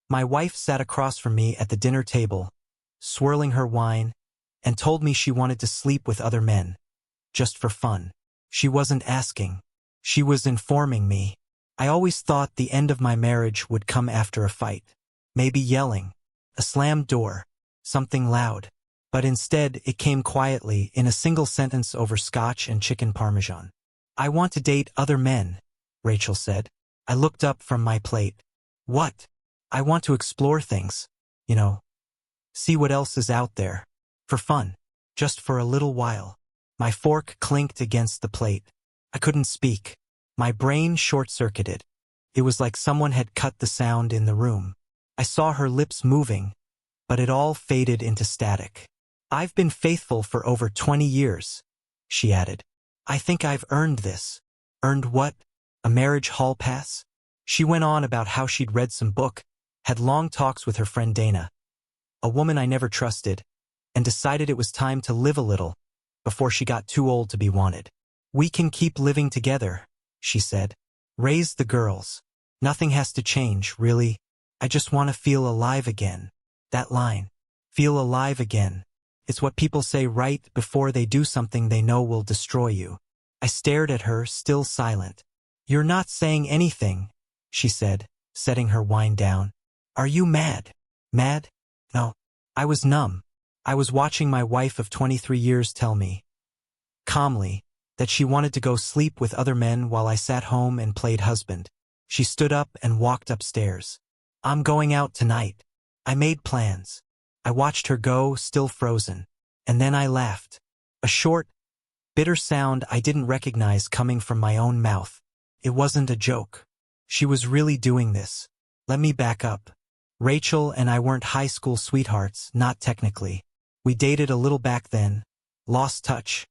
My wife sat across from me at the dinner table, swirling her wine, and told me she wanted to sleep with other men, just for fun. She wasn't asking. She was informing me. I always thought the end of my marriage would come after a fight. Maybe yelling, a slammed door, something loud. But instead, it came quietly in a single sentence over scotch and chicken parmesan. "I want to date other men," Rachel said. I looked up from my plate. "What?" "I want to explore things, you know. See what else is out there. For fun. Just for a little while." My fork clinked against the plate. I couldn't speak. My brain short-circuited. It was like someone had cut the sound in the room. I saw her lips moving, but it all faded into static. "I've been faithful for over 20 years, she added. "I think I've earned this." "Earned what? A marriage hall pass?" She went on about how she'd read some book, had long talks with her friend Dana, a woman I never trusted, and decided it was time to live a little before she got too old to be wanted. "We can keep living together," she said. "Raise the girls. Nothing has to change, really. I just want to feel alive again." That line, "feel alive again," it's what people say right before they do something they know will destroy you. I stared at her, still silent. "You're not saying anything," she said, setting her wine down. "Are you mad?" "Mad? No." I was numb. I was watching my wife of 23 years tell me, calmly, that she wanted to go sleep with other men while I sat home and played husband. She stood up and walked upstairs. "I'm going out tonight." I made plans. I watched her go, still frozen. And then I laughed. A short, bitter sound I didn't recognize coming from my own mouth. It wasn't a joke. She was really doing this. Let me back up. Rachel and I weren't high school sweethearts, not technically. We dated a little back then, lost touch,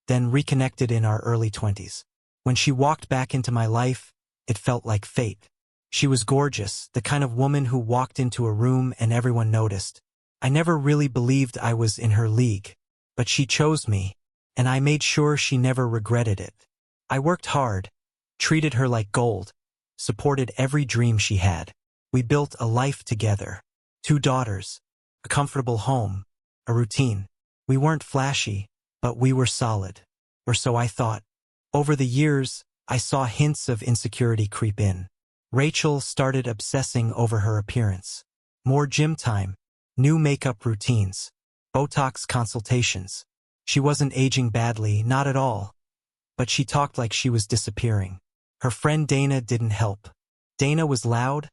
then reconnected in our early 20s. When she walked back into my life, it felt like fate. She was gorgeous, the kind of woman who walked into a room and everyone noticed. I never really believed I was in her league, but she chose me, and I made sure she never regretted it. I worked hard, treated her like gold, supported every dream she had. We built a life together. 2 daughters, a comfortable home, a routine. We weren't flashy, but we were solid. Or so I thought. Over the years, I saw hints of insecurity creep in. Rachel started obsessing over her appearance. More gym time, new makeup routines, Botox consultations. She wasn't aging badly, not at all. But she talked like she was disappearing. Her friend Dana didn't help. Dana was loud,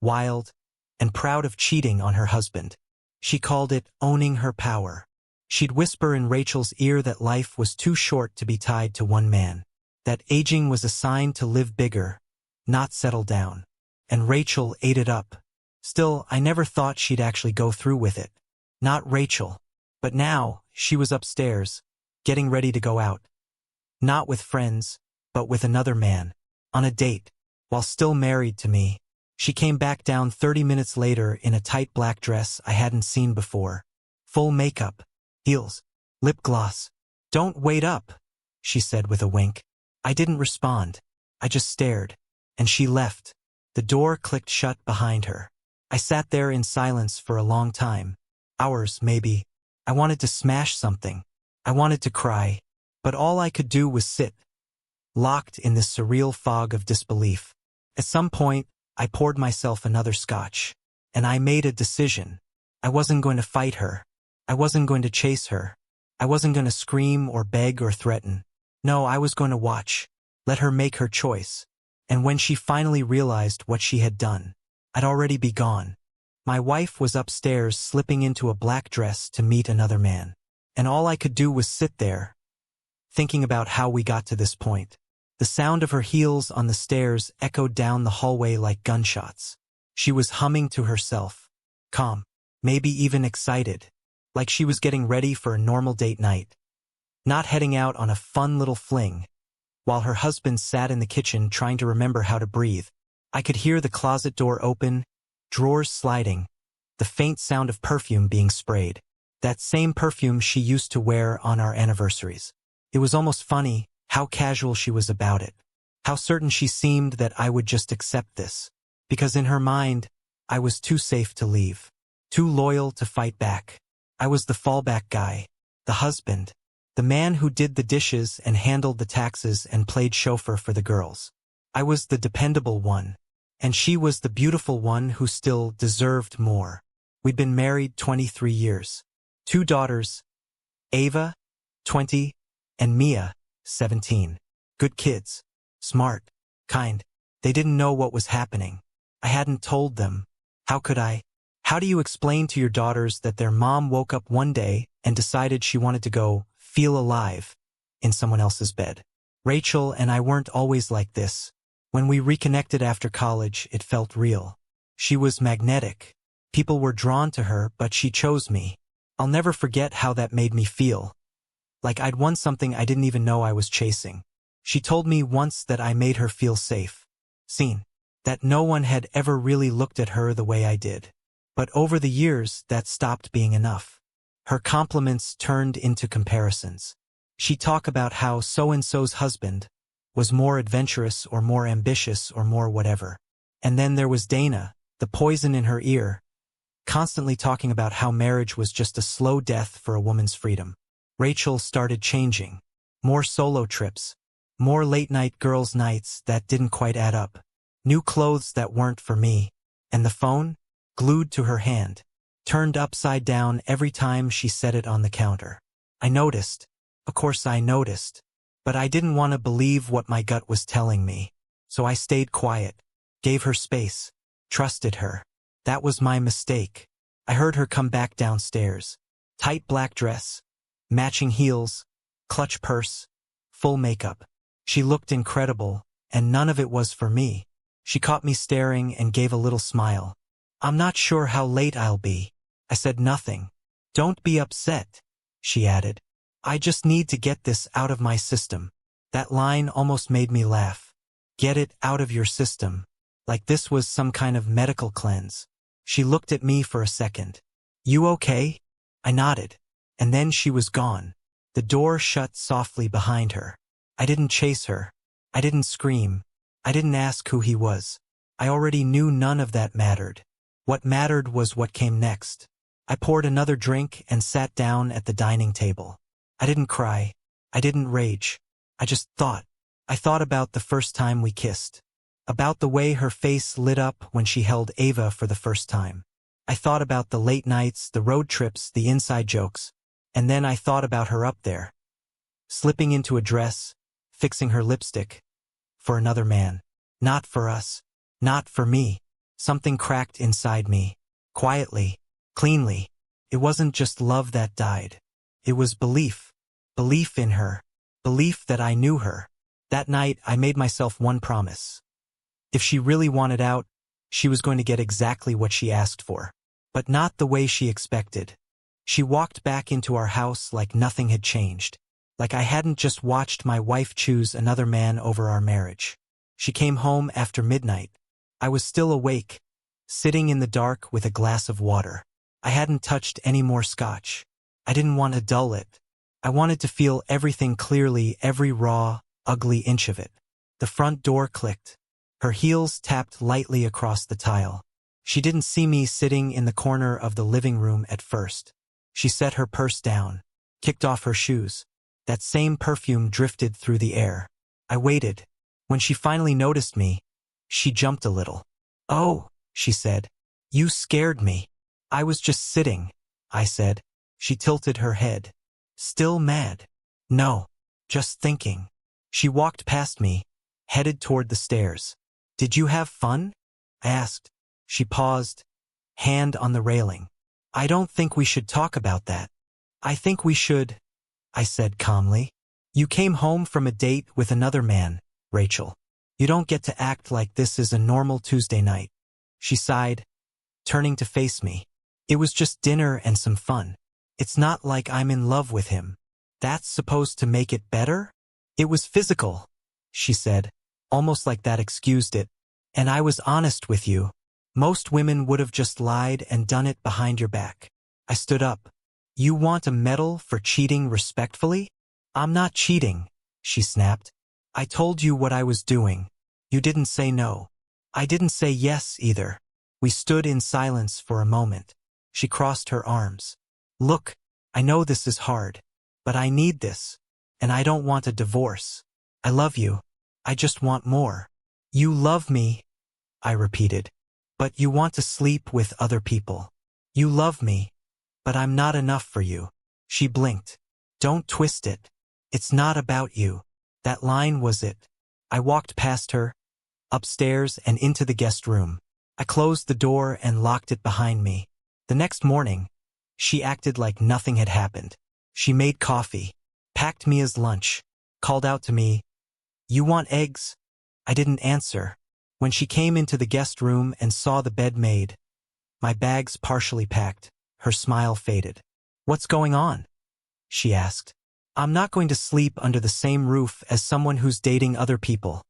wild, and proud of cheating on her husband. She called it owning her power. She'd whisper in Rachel's ear that life was too short to be tied to one man, that aging was a sign to live bigger, not settle down. And Rachel ate it up. Still, I never thought she'd actually go through with it. Not Rachel. But now, she was upstairs, getting ready to go out. Not with friends, but with another man, on a date, while still married to me. She came back down 30 minutes later in a tight black dress I hadn't seen before. Full makeup, heels, lip gloss. "Don't wait up," she said with a wink. I didn't respond. I just stared. And she left. The door clicked shut behind her. I sat there in silence for a long time. Hours, maybe. I wanted to smash something. I wanted to cry. But all I could do was sit, locked in this surreal fog of disbelief. At some point, I poured myself another scotch. And I made a decision. I wasn't going to fight her. I wasn't going to chase her. I wasn't going to scream or beg or threaten. No, I was going to watch. Let her make her choice. And when she finally realized what she had done, I'd already be gone. My wife was upstairs slipping into a black dress to meet another man. And all I could do was sit there, thinking about how we got to this point. The sound of her heels on the stairs echoed down the hallway like gunshots. She was humming to herself, calm, maybe even excited, like she was getting ready for a normal date night, not heading out on a fun little fling. While her husband sat in the kitchen trying to remember how to breathe, I could hear the closet door open, drawers sliding, the faint sound of perfume being sprayed. That same perfume she used to wear on our anniversaries. It was almost funny how casual she was about it, how certain she seemed that I would just accept this. Because in her mind, I was too safe to leave. Too loyal to fight back. I was the fallback guy. The husband. The man who did the dishes and handled the taxes and played chauffeur for the girls. I was the dependable one. And she was the beautiful one who still deserved more. We'd been married 23 years. 2 daughters, Ava, 20, and Mia, 17. Good kids. Smart. Kind. They didn't know what was happening. I hadn't told them. How could I? How do you explain to your daughters that their mom woke up one day and decided she wanted to go feel alive in someone else's bed? Rachel and I weren't always like this. When we reconnected after college, it felt real. She was magnetic. People were drawn to her, but she chose me. I'll never forget how that made me feel. Like I'd won something I didn't even know I was chasing. She told me once that I made her feel safe. Seen. That no one had ever really looked at her the way I did. But over the years, that stopped being enough. Her compliments turned into comparisons. She'd talk about how so-and-so's husband was more adventurous or more ambitious or more whatever. And then there was Dana, the poison in her ear, constantly talking about how marriage was just a slow death for a woman's freedom. Rachel started changing. More solo trips. More late-night girls' nights that didn't quite add up. New clothes that weren't for me. And the phone, glued to her hand, turned upside down every time she set it on the counter. I noticed. Of course I noticed. But I didn't want to believe what my gut was telling me. So I stayed quiet. Gave her space. Trusted her. That was my mistake. I heard her come back downstairs. Tight black dress. Matching heels. Clutch purse. Full makeup. She looked incredible, and none of it was for me. She caught me staring and gave a little smile. I'm not sure how late I'll be. I said nothing. Don't be upset, she added. I just need to get this out of my system. That line almost made me laugh. Get it out of your system. Like this was some kind of medical cleanse. She looked at me for a second. You okay? I nodded. And then she was gone. The door shut softly behind her. I didn't chase her. I didn't scream. I didn't ask who he was. I already knew none of that mattered. What mattered was what came next. I poured another drink and sat down at the dining table. I didn't cry. I didn't rage. I just thought. I thought about the first time we kissed. About the way her face lit up when she held Ava for the first time. I thought about the late nights, the road trips, the inside jokes. And then I thought about her up there. Slipping into a dress, fixing her lipstick. For another man. Not for us. Not for me. Something cracked inside me. Quietly. Cleanly. It wasn't just love that died. It was belief. Belief in her. Belief that I knew her. That night, I made myself one promise. If she really wanted out, she was going to get exactly what she asked for. But not the way she expected. She walked back into our house like nothing had changed. Like I hadn't just watched my wife choose another man over our marriage. She came home after midnight. I was still awake, sitting in the dark with a glass of water. I hadn't touched any more scotch. I didn't want to dull it. I wanted to feel everything clearly, every raw, ugly inch of it. The front door clicked. Her heels tapped lightly across the tile. She didn't see me sitting in the corner of the living room at first. She set her purse down, kicked off her shoes. That same perfume drifted through the air. I waited. When she finally noticed me, she jumped a little. Oh, she said. You scared me. I was just sitting, I said. She tilted her head. Still mad? No, just thinking. She walked past me, headed toward the stairs. Did you have fun? I asked. She paused, hand on the railing. I don't think we should talk about that. I think we should, I said calmly. You came home from a date with another man, Rachel. You don't get to act like this is a normal Tuesday night. She sighed, turning to face me. It was just dinner and some fun. It's not like I'm in love with him. That's supposed to make it better? It was physical, she said, almost like that excused it. And I was honest with you. Most women would have just lied and done it behind your back. I stood up. You want a medal for cheating respectfully? I'm not cheating, she snapped. I told you what I was doing. You didn't say no. I didn't say yes either. We stood in silence for a moment. She crossed her arms. Look, I know this is hard, but I need this, and I don't want a divorce. I love you. I just want more. You love me, I repeated, but you want to sleep with other people. You love me, but I'm not enough for you. She blinked. Don't twist it. It's not about you. That line was it. I walked past her, upstairs and into the guest room. I closed the door and locked it behind me. The next morning, she acted like nothing had happened. She made coffee, packed Mia's lunch, called out to me, "You want eggs?" I didn't answer. When she came into the guest room and saw the bed made, my bags partially packed, her smile faded. "What's going on?" she asked. "I'm not going to sleep under the same roof as someone who's dating other people,"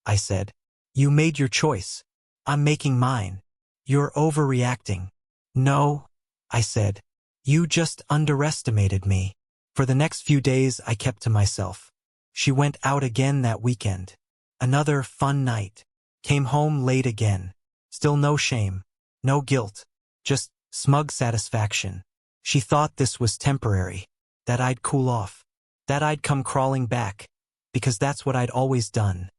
I said. "You made your choice. I'm making mine. You're overreacting." "No," I said. "You just underestimated me." For the next few days I kept to myself. She went out again that weekend. Another fun night. Came home late again. Still no shame, no guilt, just smug satisfaction. She thought this was temporary, that I'd cool off, that I'd come crawling back, because that's what I'd always done.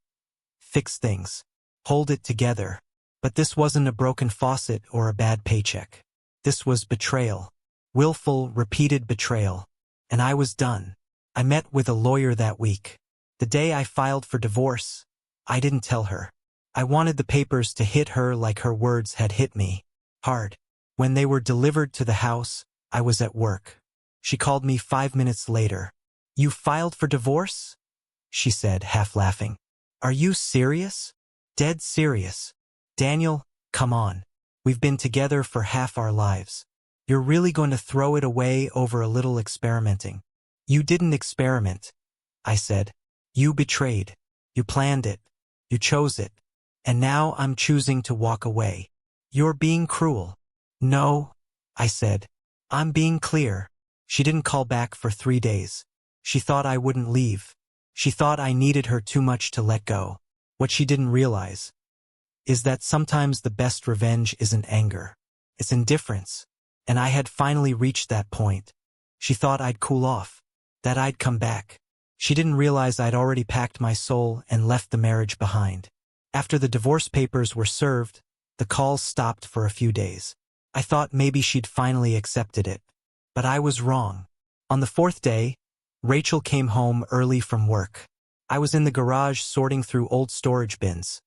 Fix things, hold it together. But this wasn't a broken faucet or a bad paycheck. This was betrayal, willful, repeated betrayal. And I was done. I met with a lawyer that week. The day I filed for divorce, I didn't tell her. I wanted the papers to hit her like her words had hit me. Hard. When they were delivered to the house, I was at work. She called me 5 minutes later. "You filed for divorce?" she said, half laughing. "Are you serious?" "Dead serious. Daniel, come on. We've been together for half our lives. You're really going to throw it away over a little experimenting?" "You didn't experiment," I said. "You betrayed. You planned it. You chose it. And now I'm choosing to walk away. You're being cruel." "No," I said. "I'm being clear." She didn't call back for 3 days. She thought I wouldn't leave. She thought I needed her too much to let go. What she didn't realize is that sometimes the best revenge isn't anger. It's indifference. And I had finally reached that point. She thought I'd cool off, that I'd come back. She didn't realize I'd already packed my soul and left the marriage behind. After the divorce papers were served, the calls stopped for a few days. I thought maybe she'd finally accepted it. But I was wrong. On the 4th day, Rachel came home early from work. I was in the garage sorting through old storage bins,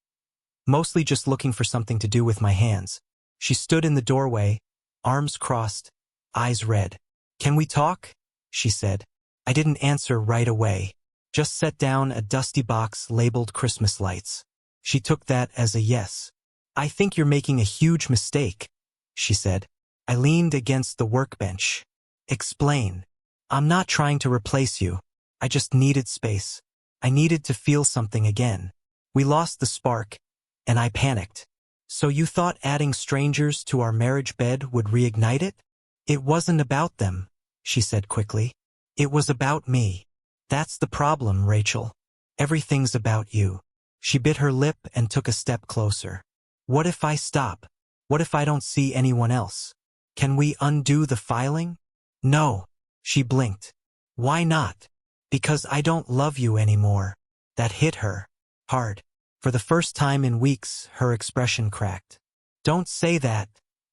mostly just looking for something to do with my hands. She stood in the doorway, arms crossed, eyes red. "Can we talk?" she said. I didn't answer right away, just set down a dusty box labeled Christmas lights. She took that as a yes. "I think you're making a huge mistake," she said. I leaned against the workbench. "Explain." "I'm not trying to replace you. I just needed space. I needed to feel something again. We lost the spark, and I panicked." "So you thought adding strangers to our marriage bed would reignite it?" "It wasn't about them," she said quickly. "It was about me. That's the problem, Rachel. Everything's about you." She bit her lip and took a step closer. "What if I stop? What if I don't see anyone else? Can we undo the filing?" "No." She blinked. "Why not?" "Because I don't love you anymore." That hit her hard. For the first time in weeks, her expression cracked. "Don't say that,"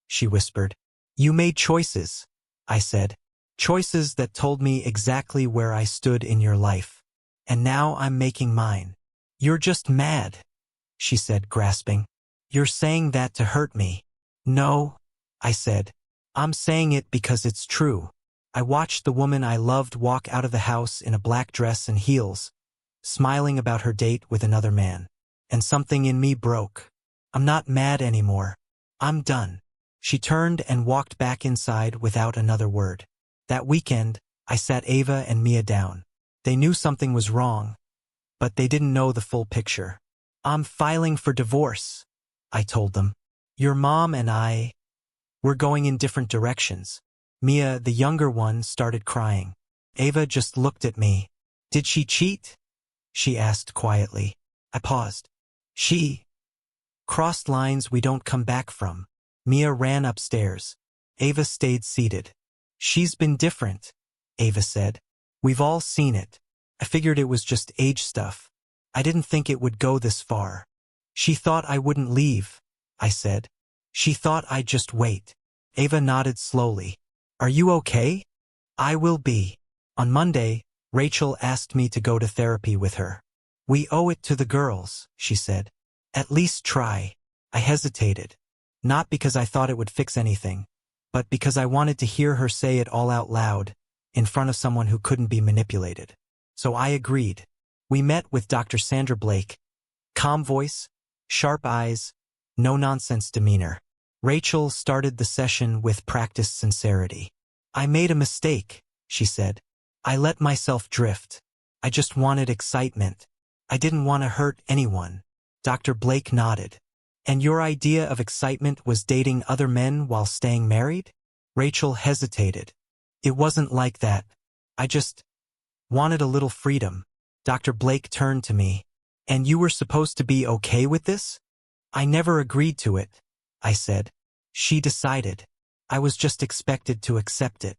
she whispered. "You made choices," I said. "Choices that told me exactly where I stood in your life. And now I'm making mine." "You're just mad," she said, grasping. "You're saying that to hurt me." "No," I said. "I'm saying it because it's true." I watched the woman I loved walk out of the house in a black dress and heels, smiling about her date with another man. And something in me broke. "I'm not mad anymore. I'm done." She turned and walked back inside without another word. That weekend, I sat Ava and Mia down. They knew something was wrong, but they didn't know the full picture. "I'm filing for divorce," I told them. "Your mom and we're going in different directions." Mia, the younger one, started crying. Ava just looked at me. "Did she cheat?" she asked quietly. I paused. "She crossed lines we don't come back from." Mia ran upstairs. Ava stayed seated. She's been different, Ava said. We've all seen it. I figured it was just age stuff. I didn't think it would go this far. She thought I wouldn't leave, I said. She thought I'd just wait. Ava nodded slowly. Are you okay? I will be. On Monday, Rachel asked me to go to therapy with her. We owe it to the girls, she said. At least try. I hesitated. Not because I thought it would fix anything, but because I wanted to hear her say it all out loud, in front of someone who couldn't be manipulated. So I agreed. We met with Dr. Sandra Blake. Calm voice, sharp eyes, no-nonsense demeanor. Rachel started the session with practiced sincerity. I made a mistake, she said. I let myself drift. I just wanted excitement. I didn't want to hurt anyone. Dr. Blake nodded. And your idea of excitement was dating other men while staying married? Rachel hesitated. It wasn't like that. I just wanted a little freedom. Dr. Blake turned to me. And you were supposed to be okay with this? I never agreed to it, I said. She decided. I was just expected to accept it.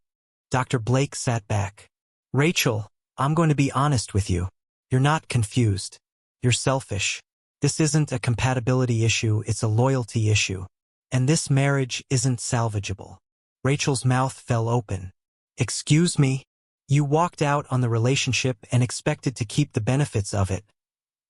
Dr. Blake sat back. Rachel, I'm going to be honest with you. You're not confused. You're selfish. This isn't a compatibility issue, it's a loyalty issue. And this marriage isn't salvageable. Rachel's mouth fell open. Excuse me? You walked out on the relationship and expected to keep the benefits of it,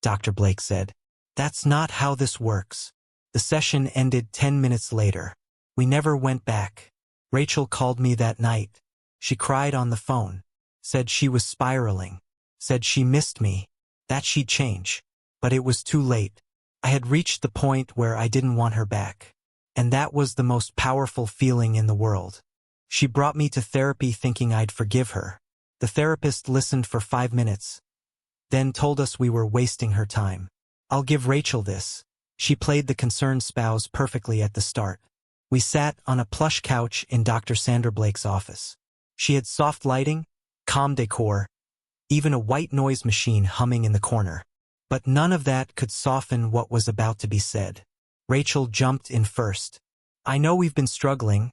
Dr. Blake said. That's not how this works. The session ended 10 minutes later. We never went back. Rachel called me that night. She cried on the phone. Said she was spiraling. Said she missed me. That she'd change. But it was too late. I had reached the point where I didn't want her back. And that was the most powerful feeling in the world. She brought me to therapy thinking I'd forgive her. The therapist listened for 5 minutes, then told us we were wasting her time. I'll give Rachel this. She played the concerned spouse perfectly at the start. We sat on a plush couch in Dr. Sandra Blake's office. She had soft lighting, calm decor, even a white noise machine humming in the corner. But none of that could soften what was about to be said. Rachel jumped in first. I know we've been struggling,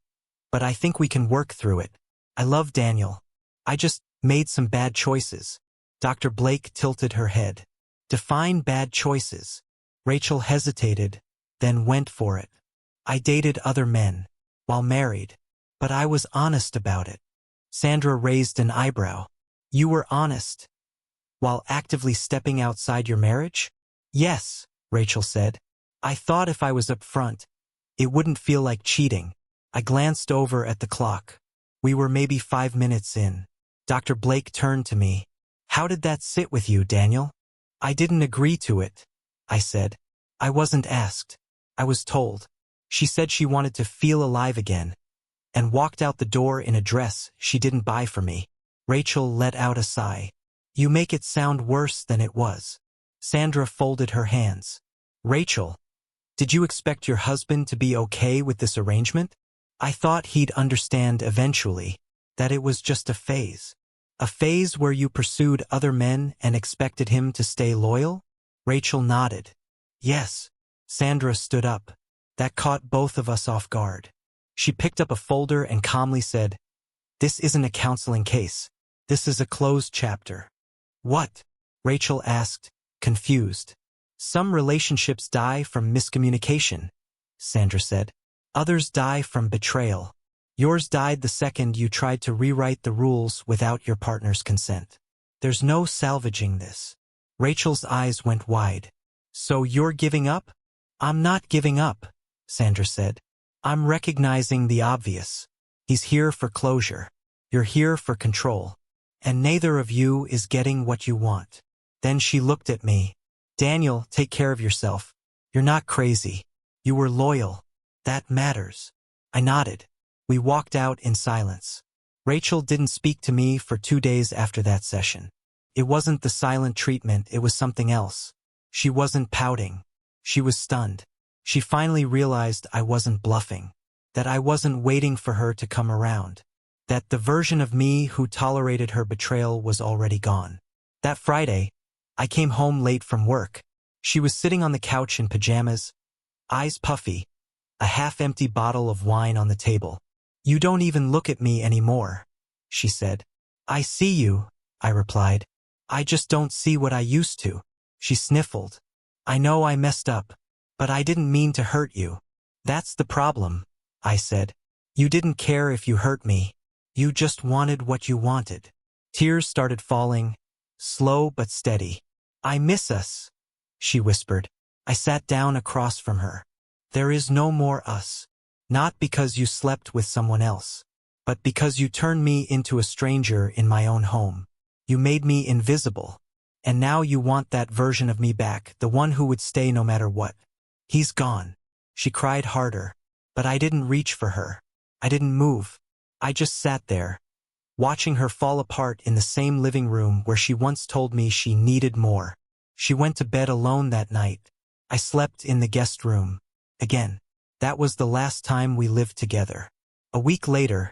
but I think we can work through it. I love Daniel. I just made some bad choices. Dr. Blake tilted her head. Define bad choices. Rachel hesitated, then went for it. I dated other men, while married, but I was honest about it. Sandra raised an eyebrow. You were honest, while actively stepping outside your marriage? Yes, Rachel said. I thought if I was upfront, it wouldn't feel like cheating. I glanced over at the clock. We were maybe 5 minutes in. Dr. Blake turned to me. How did that sit with you, Daniel? I didn't agree to it, I said. I wasn't asked. I was told. She said she wanted to feel alive again, and walked out the door in a dress she didn't buy for me. Rachel let out a sigh. You make it sound worse than it was. Sandra folded her hands. Rachel, did you expect your husband to be okay with this arrangement? I thought he'd understand eventually that it was just a phase. A phase where you pursued other men and expected him to stay loyal? Rachel nodded. Yes. Sandra stood up. That caught both of us off guard. She picked up a folder and calmly said, This isn't a counseling case. This is a closed chapter. What? Rachel asked, confused. Some relationships die from miscommunication, Sandra said. Others die from betrayal. Yours died the second you tried to rewrite the rules without your partner's consent. There's no salvaging this. Rachel's eyes went wide. So you're giving up? I'm not giving up, Sandra said. I'm recognizing the obvious. He's here for closure. You're here for control. And neither of you is getting what you want. Then she looked at me. Daniel, take care of yourself. You're not crazy. You were loyal. That matters. I nodded. We walked out in silence. Rachel didn't speak to me for 2 days after that session. It wasn't the silent treatment, it was something else. She wasn't pouting. She was stunned. She finally realized I wasn't bluffing. That I wasn't waiting for her to come around. That the version of me who tolerated her betrayal was already gone. That Friday, I came home late from work. She was sitting on the couch in pajamas, eyes puffy, a half-empty bottle of wine on the table. "You don't even look at me anymore," she said. "I see you," I replied. "I just don't see what I used to." She sniffled. "I know I messed up, but I didn't mean to hurt you." "That's the problem," I said. "You didn't care if you hurt me. You just wanted what you wanted." Tears started falling, slow but steady. "I miss us," she whispered. I sat down across from her. "There is no more us. Not because you slept with someone else, but because you turned me into a stranger in my own home. You made me invisible. And now you want that version of me back, the one who would stay no matter what. He's gone." She cried harder, but I didn't reach for her. I didn't move. I just sat there, watching her fall apart in the same living room where she once told me she needed more. She went to bed alone that night. I slept in the guest room. Again. That was the last time we lived together. A week later,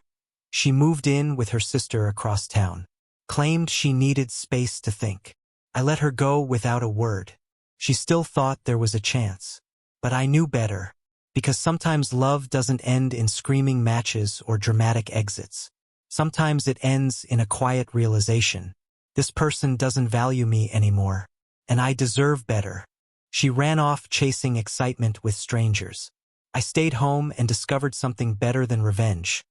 she moved in with her sister across town. Claimed she needed space to think. I let her go without a word. She still thought there was a chance. But I knew better. Because sometimes love doesn't end in screaming matches or dramatic exits. Sometimes it ends in a quiet realization. This person doesn't value me anymore. And I deserve better. She ran off chasing excitement with strangers. I stayed home and discovered something better than revenge.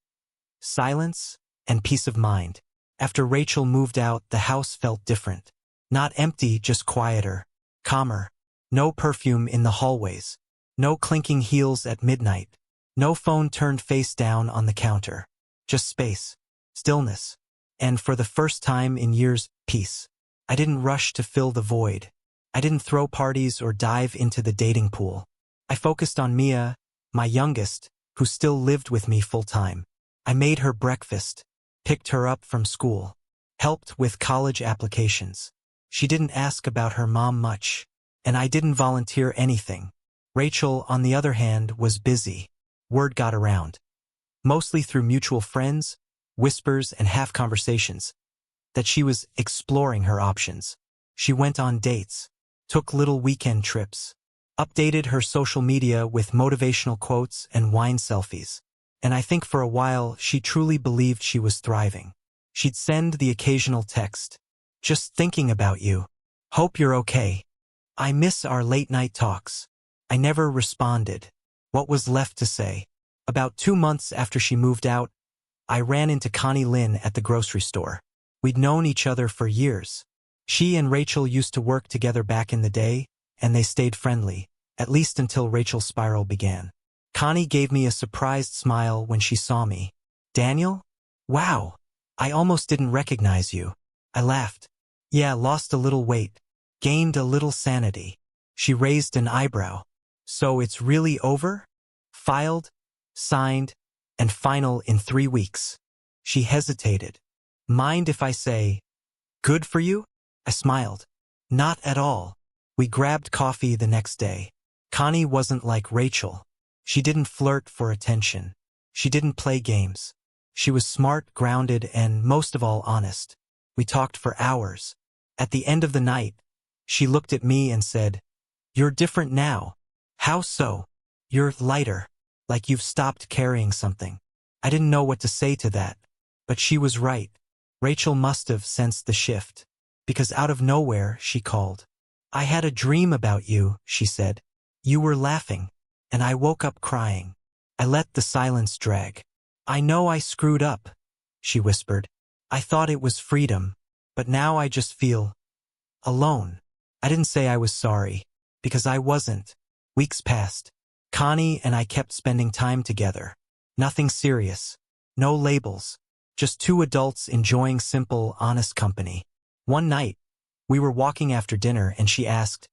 Silence and peace of mind. After Rachel moved out, the house felt different. Not empty, just quieter, calmer. No perfume in the hallways. No clinking heels at midnight. No phone turned face down on the counter. Just space, stillness, and for the first time in years, peace. I didn't rush to fill the void. I didn't throw parties or dive into the dating pool. I focused on Mia, my youngest, who still lived with me full-time. I made her breakfast, picked her up from school, helped with college applications. She didn't ask about her mom much, and I didn't volunteer anything. Rachel, on the other hand, was busy. Word got around, mostly through mutual friends, whispers and half-conversations, that she was exploring her options. She went on dates, took little weekend trips, updated her social media with motivational quotes and wine selfies. And I think for a while she truly believed she was thriving. She'd send the occasional text. "Just thinking about you. Hope you're okay. I miss our late-night talks." I never responded. What was left to say? About 2 months after she moved out, I ran into Connie Lynn at the grocery store. We'd known each other for years. She and Rachel used to work together back in the day, and they stayed friendly, at least until Rachel's spiral began. Connie gave me a surprised smile when she saw me. "Daniel? Wow. I almost didn't recognize you." I laughed. "Yeah, lost a little weight. Gained a little sanity." She raised an eyebrow. "So it's really over? Filed, signed, and final in 3 weeks." She hesitated. "Mind if I say, good for you?" I smiled. "Not at all." We grabbed coffee the next day. Connie wasn't like Rachel. She didn't flirt for attention. She didn't play games. She was smart, grounded, and most of all honest. We talked for hours. At the end of the night, she looked at me and said, "You're different now." "How so?" "You're lighter, like you've stopped carrying something." I didn't know what to say to that, but she was right. Rachel must have sensed the shift, because out of nowhere she called. "I had a dream about you," she said. "You were laughing, and I woke up crying." I let the silence drag. "I know I screwed up," she whispered. "I thought it was freedom, but now I just feel alone." I didn't say I was sorry, because I wasn't. Weeks passed. Connie and I kept spending time together. Nothing serious. No labels. Just 2 adults enjoying simple, honest company. One night, we were walking after dinner and she asked,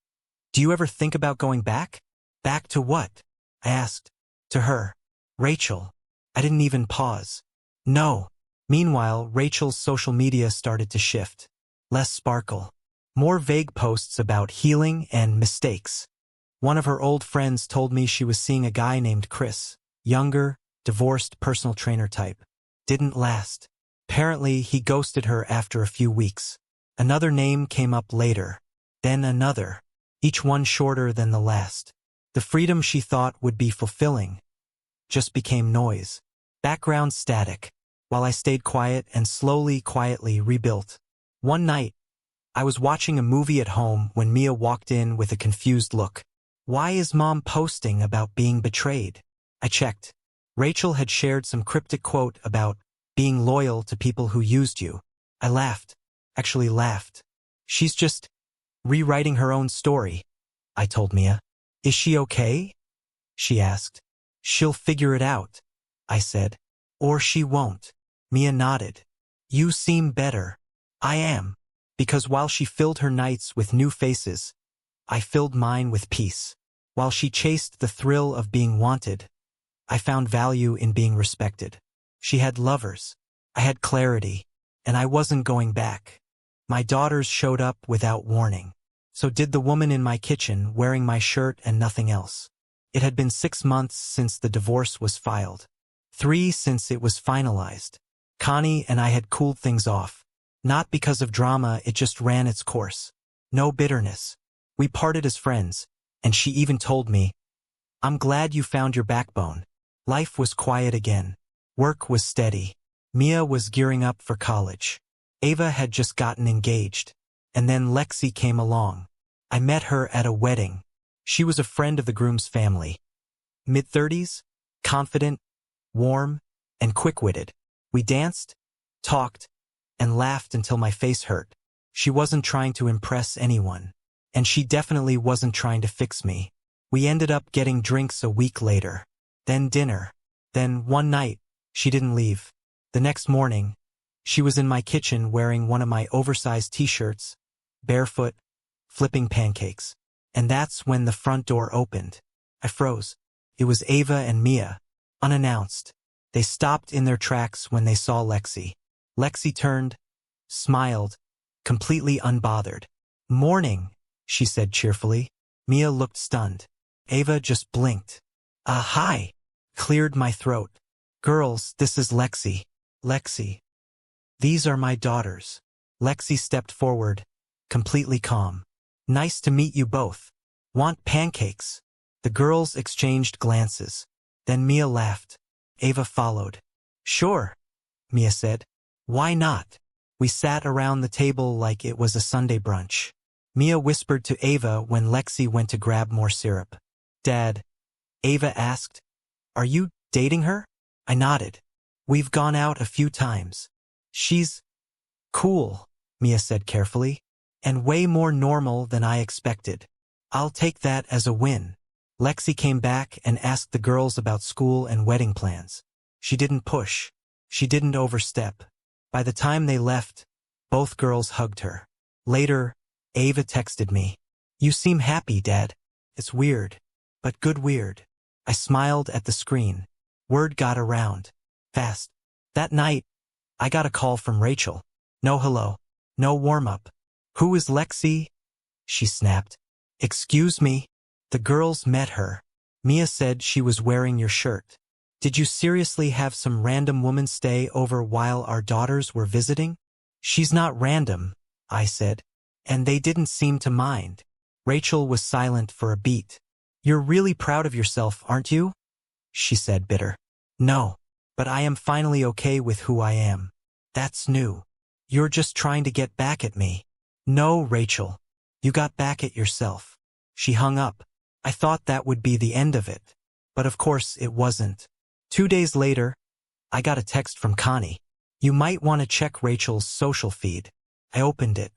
"Do you ever think about going back?" "Back to what?" I asked. "To her. Rachel." I didn't even pause. "No." Meanwhile, Rachel's social media started to shift. Less sparkle. More vague posts about healing and mistakes. One of her old friends told me she was seeing a guy named Chris. Younger, divorced personal trainer type. Didn't last. Apparently, he ghosted her after a few weeks. Another name came up later. Then another. Each one shorter than the last. The freedom she thought would be fulfilling just became noise. Background static, while I stayed quiet and quietly rebuilt. One night, I was watching a movie at home when Mia walked in with a confused look. "Why is Mom posting about being betrayed?" I checked. Rachel had shared some cryptic quote about being loyal to people who used you. I laughed. Actually laughed. "She's just rewriting her own story," I told Mia. "Is she okay?" she asked. "She'll figure it out," I said. "Or she won't." Mia nodded. "You seem better." "I am." Because while she filled her nights with new faces, I filled mine with peace. While she chased the thrill of being wanted, I found value in being respected. She had lovers. I had clarity, and I wasn't going back. My daughters showed up without warning. So did the woman in my kitchen wearing my shirt and nothing else. It had been 6 months since the divorce was filed. 3 since it was finalized. Connie and I had cooled things off. Not because of drama, it just ran its course. No bitterness. We parted as friends, and she even told me, "I'm glad you found your backbone." Life was quiet again. Work was steady. Mia was gearing up for college. Ava had just gotten engaged. And then Lexi came along. I met her at a wedding. She was a friend of the groom's family. Mid-30s, confident, warm, and quick-witted. We danced, talked, and laughed until my face hurt. She wasn't trying to impress anyone. And she definitely wasn't trying to fix me. We ended up getting drinks a week later. Then dinner. Then one night, she didn't leave. The next morning, she was in my kitchen wearing one of my oversized t-shirts, barefoot, flipping pancakes. And that's when the front door opened. I froze. It was Ava and Mia, unannounced. They stopped in their tracks when they saw Lexi. Lexi turned, smiled, completely unbothered. "Morning," she said cheerfully. Mia looked stunned. Ava just blinked. Hi," cleared my throat. "Girls, this is Lexi." "Lexi. These are my daughters." Lexi stepped forward, completely calm. "Nice to meet you both. Want pancakes?" The girls exchanged glances. Then Mia laughed. Ava followed. "Sure," Mia said. "Why not?" We sat around the table like it was a Sunday brunch. Mia whispered to Ava when Lexi went to grab more syrup. "Dad," Ava asked, "are you dating her?" I nodded. "We've gone out a few times." "She's cool," Mia said carefully, "and way more normal than I expected." "I'll take that as a win." Lexi came back and asked the girls about school and wedding plans. She didn't push. She didn't overstep. By the time they left, both girls hugged her. Later, Ava texted me, "You seem happy, Dad." "It's weird, but good weird." I smiled at the screen. Word got around. Fast. That night, I got a call from Rachel. No hello. No warm-up. "Who is Lexi?" she snapped. "Excuse me." The girls met her. "Mia said she was wearing your shirt. Did you seriously have some random woman stay over while our daughters were visiting?" "She's not random," I said. "And they didn't seem to mind." Rachel was silent for a beat. "You're really proud of yourself, aren't you?" she said bitter. "No. But I am finally okay with who I am. That's new." "You're just trying to get back at me." "No, Rachel. You got back at yourself." She hung up. I thought that would be the end of it. But of course it wasn't. 2 days later, I got a text from Connie. "You might want to check Rachel's social feed." I opened it.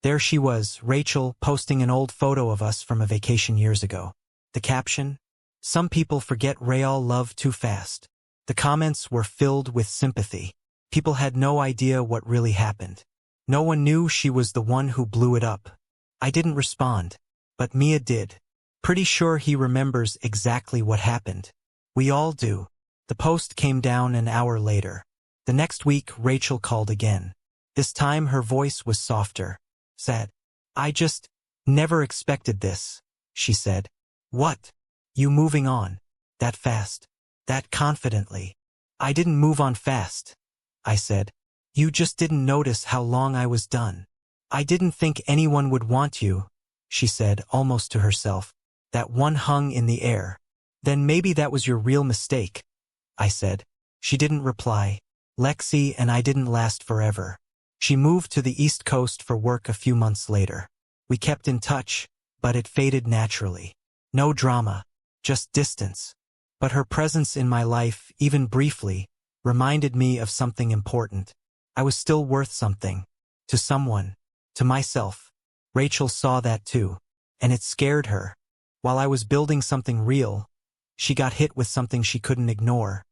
There she was, Rachel, posting an old photo of us from a vacation years ago. The caption, "Some people forget real love too fast." The comments were filled with sympathy. People had no idea what really happened. No one knew she was the one who blew it up. I didn't respond, but Mia did. Pretty sure he remembers exactly what happened. We all do. The post came down an hour later. The next week, Rachel called again. This time her voice was softer. Sad. "I just never expected this," she said. "What? You moving on? That fast? That confidently?" "I didn't move on fast," I said. "You just didn't notice how long I was done." "I didn't think anyone would want you," she said, almost to herself. That one hung in the air. "Then maybe that was your real mistake." I said. She didn't reply. Lexi and I didn't last forever. She moved to the East Coast for work a few months later. We kept in touch, but it faded naturally. No drama, just distance. But her presence in my life, even briefly, reminded me of something important. I was still worth something. To someone. To myself. Rachel saw that too. And it scared her. While I was building something real, she got hit with something she couldn't ignore.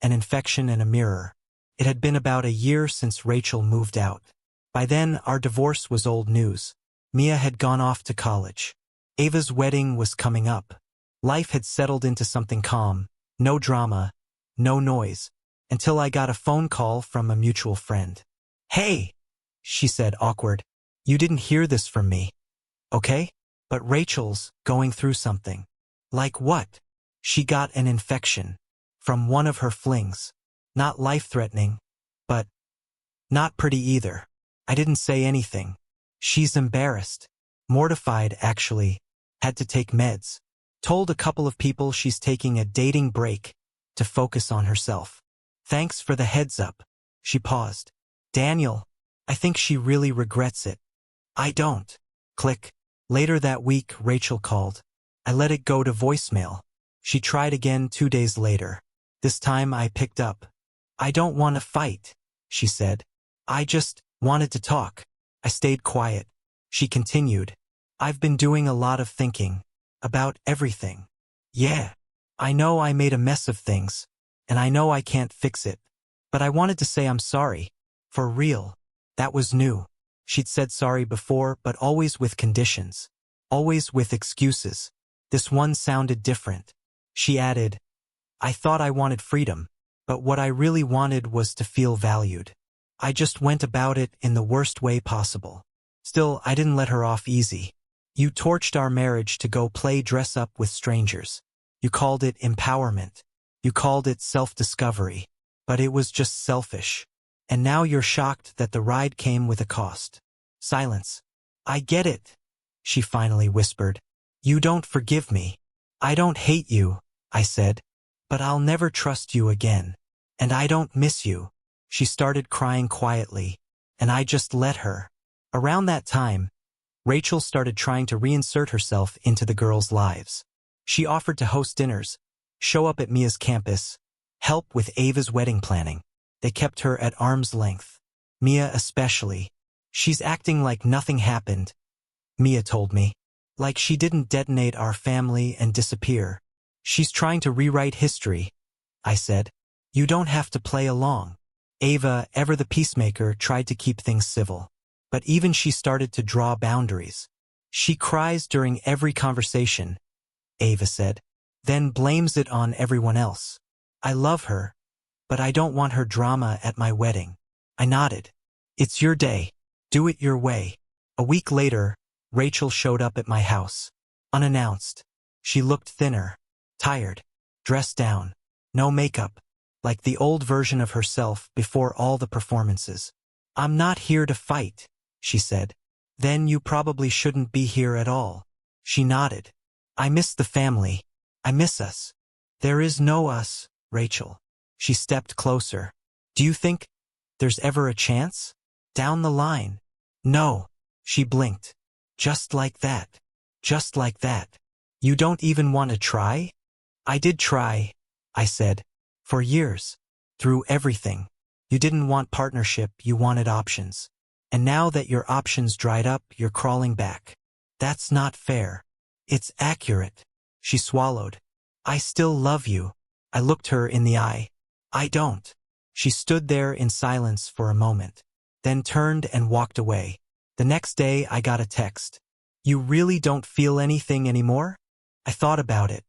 An infection and a mirror. It had been about a year since Rachel moved out. By then, our divorce was old news. Mia had gone off to college. Ava's wedding was coming up. Life had settled into something calm. No drama. No noise. Until I got a phone call from a mutual friend. "Hey," she said, awkward. "You didn't hear this from me. Okay? But Rachel's going through something." "Like what?" "She got an infection. From one of her flings. Not life-threatening, but not pretty either." I didn't say anything. She's embarrassed. Mortified, actually. Had to take meds. Told a couple of people she's taking a dating break to focus on herself. "Thanks for the heads up." She paused. "Daniel, I think she really regrets it." "I don't." Click. Later that week, Rachel called. I let it go to voicemail. She tried again 2 days later. This time I picked up. "I don't want to fight," she said. "I just wanted to talk." I stayed quiet. She continued. "I've been doing a lot of thinking. About everything. Yeah. I know I made a mess of things. And I know I can't fix it. But I wanted to say I'm sorry. For real." That was new. She'd said sorry before, but always with conditions. Always with excuses. This one sounded different. She added, "I thought I wanted freedom. But what I really wanted was to feel valued. I just went about it in the worst way possible." Still, I didn't let her off easy. "You torched our marriage to go play dress up with strangers. You called it empowerment. You called it self-discovery. But it was just selfish. And now you're shocked that the ride came with a cost." Silence. "I get it," she finally whispered. "You don't forgive me." "I don't hate you," I said. "But I'll never trust you again. And I don't miss you." She started crying quietly, and I just let her. Around that time, Rachel started trying to reinsert herself into the girls' lives. She offered to host dinners, show up at Mia's campus, help with Ava's wedding planning. They kept her at arm's length. Mia especially. "She's acting like nothing happened," Mia told me. "Like she didn't detonate our family and disappear. She's trying to rewrite history," I said. "You don't have to play along." Ava, ever the peacemaker, tried to keep things civil. But even she started to draw boundaries. "She cries during every conversation," Ava said, "then blames it on everyone else. I love her, but I don't want her drama at my wedding." I nodded. "It's your day. Do it your way." A week later, Rachel showed up at my house. Unannounced. She looked thinner, tired, dressed down, no makeup, like the old version of herself before all the performances. "I'm not here to fight," she said. "Then you probably shouldn't be here at all." She nodded. "I miss the family. I miss us." "There is no us, Rachel." She stepped closer. "Do you think there's ever a chance? Down the line?" "No." She blinked. "Just like that. Just like that. You don't even want to try?" "I did try," I said. "For years. Through everything. You didn't want partnership, you wanted options. And now that your options dried up, you're crawling back. That's not fair." "It's accurate." She swallowed. "I still love you." I looked her in the eye. "I don't." She stood there in silence for a moment, then turned and walked away. The next day I got a text. "You really don't feel anything anymore?" I thought about it,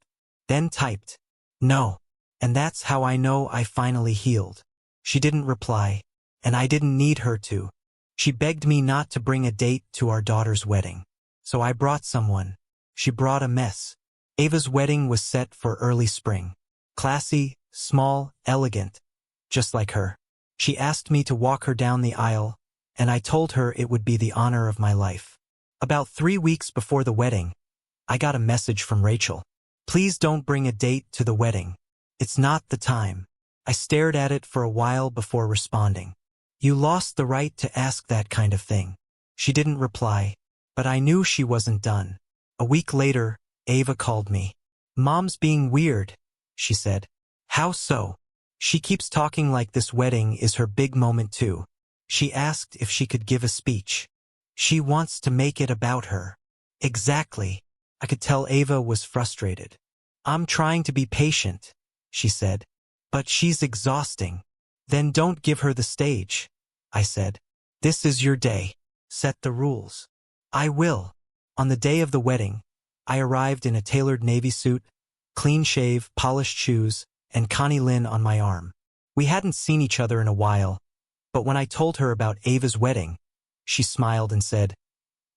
then typed, "No." And that's how I know I finally healed. She didn't reply, and I didn't need her to. She begged me not to bring a date to our daughter's wedding. So I brought someone. She brought a mess. Ava's wedding was set for early spring. Classy, small, elegant. Just like her. She asked me to walk her down the aisle, and I told her it would be the honor of my life. About 3 weeks before the wedding, I got a message from Rachel. "Please don't bring a date to the wedding. It's not the time." I stared at it for a while before responding. You lost the right to ask that kind of thing. She didn't reply, but I knew she wasn't done. A week later, Ava called me. Mom's being weird, she said. How so? She keeps talking like this wedding is her big moment too. She asked if she could give a speech. She wants to make it about her. Exactly. I could tell Ava was frustrated. I'm trying to be patient, she said. But she's exhausting. Then don't give her the stage, I said. This is your day. Set the rules. I will. On the day of the wedding, I arrived in a tailored navy suit, clean shave, polished shoes, and Connie Lynn on my arm. We hadn't seen each other in a while, but when I told her about Ava's wedding, she smiled and said,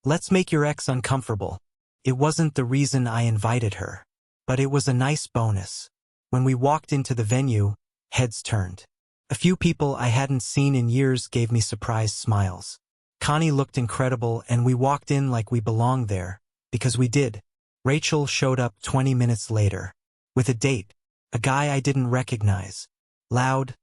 "Let's make your ex uncomfortable." It wasn't the reason I invited her, but it was a nice bonus. When we walked into the venue, heads turned. A few people I hadn't seen in years gave me surprised smiles. Connie looked incredible and we walked in like we belonged there, because we did. Rachel showed up 20 minutes later, with a date, a guy I didn't recognize. Loud,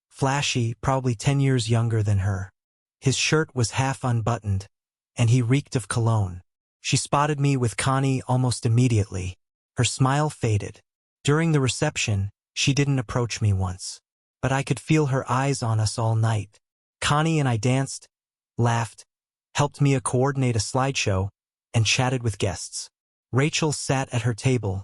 flashy, probably 10 years younger than her. His shirt was half unbuttoned, and he reeked of cologne. She spotted me with Connie almost immediately. Her smile faded. During the reception, she didn't approach me once, but I could feel her eyes on us all night. Connie and I danced, laughed, helped Mia coordinate a slideshow, and chatted with guests. Rachel sat at her table,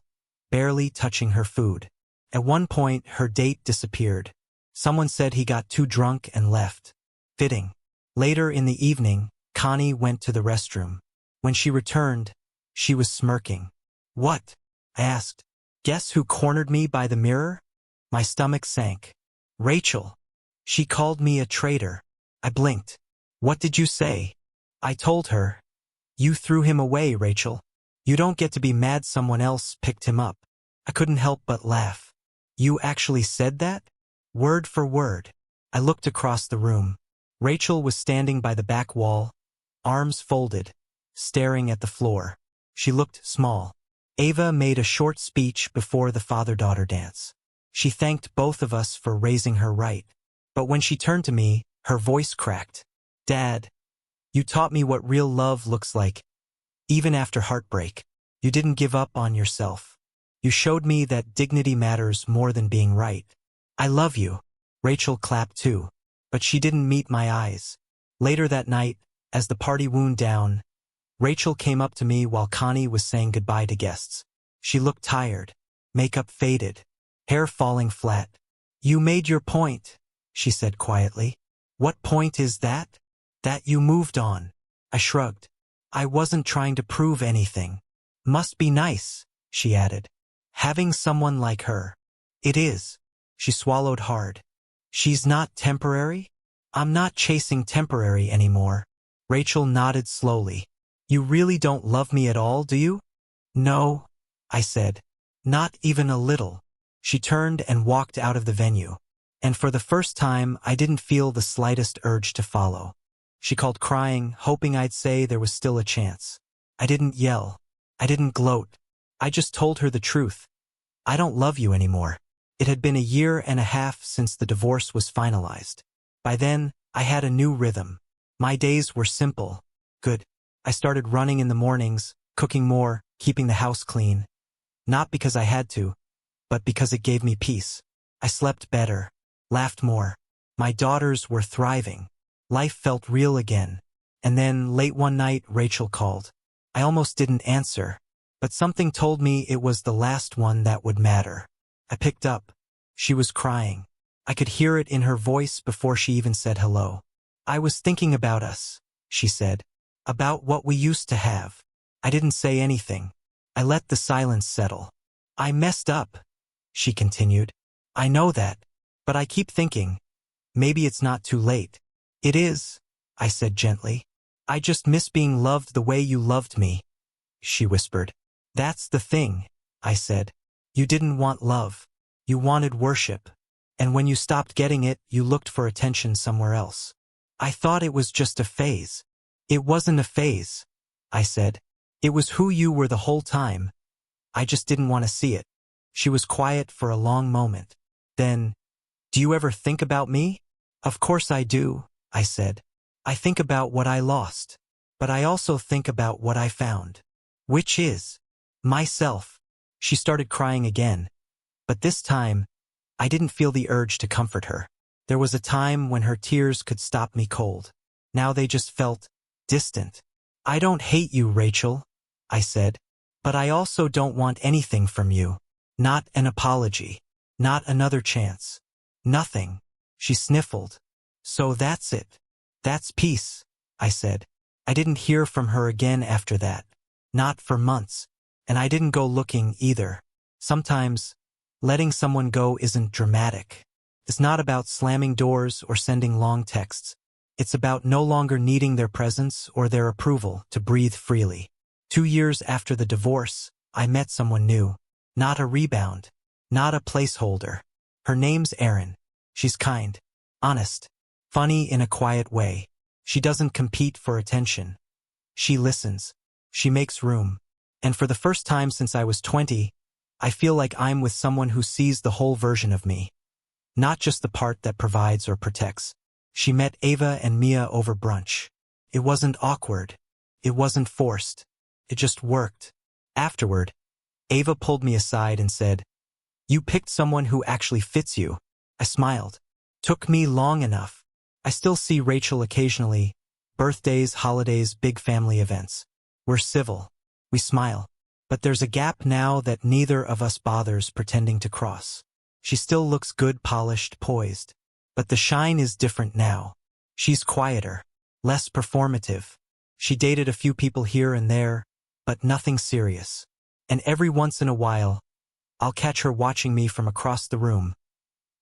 barely touching her food. At one point, her date disappeared. Someone said he got too drunk and left. Fitting. Later in the evening, Connie went to the restroom. When she returned, she was smirking. "What?" I asked. "Guess who cornered me by the mirror?" My stomach sank. "Rachel." She called me a traitor. I blinked. "What did you say?" I told her. "You threw him away, Rachel. You don't get to be mad someone else picked him up." I couldn't help but laugh. "You actually said that?" Word for word. I looked across the room. Rachel was standing by the back wall, arms folded, staring at the floor. She looked small. Ava made a short speech before the father-daughter dance. She thanked both of us for raising her right. But when she turned to me, her voice cracked. "Dad, you taught me what real love looks like. Even after heartbreak, you didn't give up on yourself. You showed me that dignity matters more than being right. I love you." Rachel clapped too, but she didn't meet my eyes. Later that night, as the party wound down, Rachel came up to me while Connie was saying goodbye to guests. She looked tired, makeup faded, hair falling flat. "You made your point," she said quietly. "What point is that?" "That you moved on." I shrugged. "I wasn't trying to prove anything." "Must be nice," she added. "Having someone like her." "It is." She swallowed hard. "She's not temporary?" "I'm not chasing temporary anymore." Rachel nodded slowly. "You really don't love me at all, do you?" "No," I said. "Not even a little." She turned and walked out of the venue. And for the first time, I didn't feel the slightest urge to follow. She called crying, hoping I'd say there was still a chance. I didn't yell. I didn't gloat. I just told her the truth. "I don't love you anymore." It had been a year and a half since the divorce was finalized. By then, I had a new rhythm. My days were simple, good. I started running in the mornings, cooking more, keeping the house clean. Not because I had to, but because it gave me peace. I slept better, laughed more. My daughters were thriving. Life felt real again. And then, late one night, Rachel called. I almost didn't answer, but something told me it was the last one that would matter. I picked up. She was crying. I could hear it in her voice before she even said hello. "I was thinking about us," she said. "About what we used to have." I didn't say anything. I let the silence settle. "I messed up," she continued. "I know that, but I keep thinking, maybe it's not too late." "It is," I said gently. "I just miss being loved the way you loved me," she whispered. "That's the thing," I said. "You didn't want love. You wanted worship. And when you stopped getting it, you looked for attention somewhere else." "I thought it was just a phase." "It wasn't a phase," I said. "It was who you were the whole time. I just didn't want to see it." She was quiet for a long moment. Then, Do you ever think about me? Of course I do, I said. I think about what I lost. But I also think about what I found. Which is myself. She started crying again. But this time, I didn't feel the urge to comfort her. There was a time when her tears could stop me cold. Now they just felt distant. I don't hate you, Rachel, I said. But I also don't want anything from you. Not an apology. Not another chance. Nothing. She sniffled. So that's it. That's peace, I said. I didn't hear from her again after that. Not for months. And I didn't go looking either. Sometimes, letting someone go isn't dramatic. It's not about slamming doors or sending long texts. It's about no longer needing their presence or their approval to breathe freely. 2 years after the divorce, I met someone new. Not a rebound. Not a placeholder. Her name's Erin. She's kind. Honest. Funny in a quiet way. She doesn't compete for attention. She listens. She makes room. And for the first time since I was 20, I feel like I'm with someone who sees the whole version of me. Not just the part that provides or protects. She met Ava and Mia over brunch. It wasn't awkward. It wasn't forced. It just worked. Afterward, Ava pulled me aside and said, "You picked someone who actually fits you." I smiled. Took me long enough. I still see Rachel occasionally. Birthdays, holidays, big family events. We're civil. We smile. But there's a gap now that neither of us bothers pretending to cross. She still looks good, polished, poised. But the shine is different now. She's quieter. Less performative. She dated a few people here and there, but nothing serious. And every once in a while, I'll catch her watching me from across the room,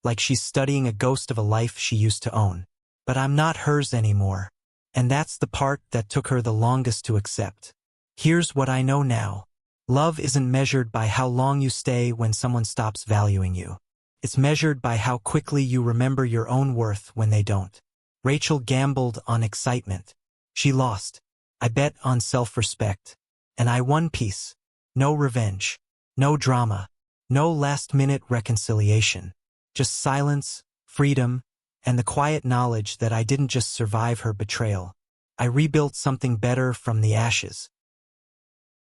like she's studying a ghost of a life she used to own. But I'm not hers anymore. And that's the part that took her the longest to accept. Here's what I know now. Love isn't measured by how long you stay when someone stops valuing you. It's measured by how quickly you remember your own worth when they don't. Rachel gambled on excitement. She lost. I bet on self-respect. And I won peace. No revenge. No drama. No last-minute reconciliation. Just silence, freedom, and the quiet knowledge that I didn't just survive her betrayal. I rebuilt something better from the ashes.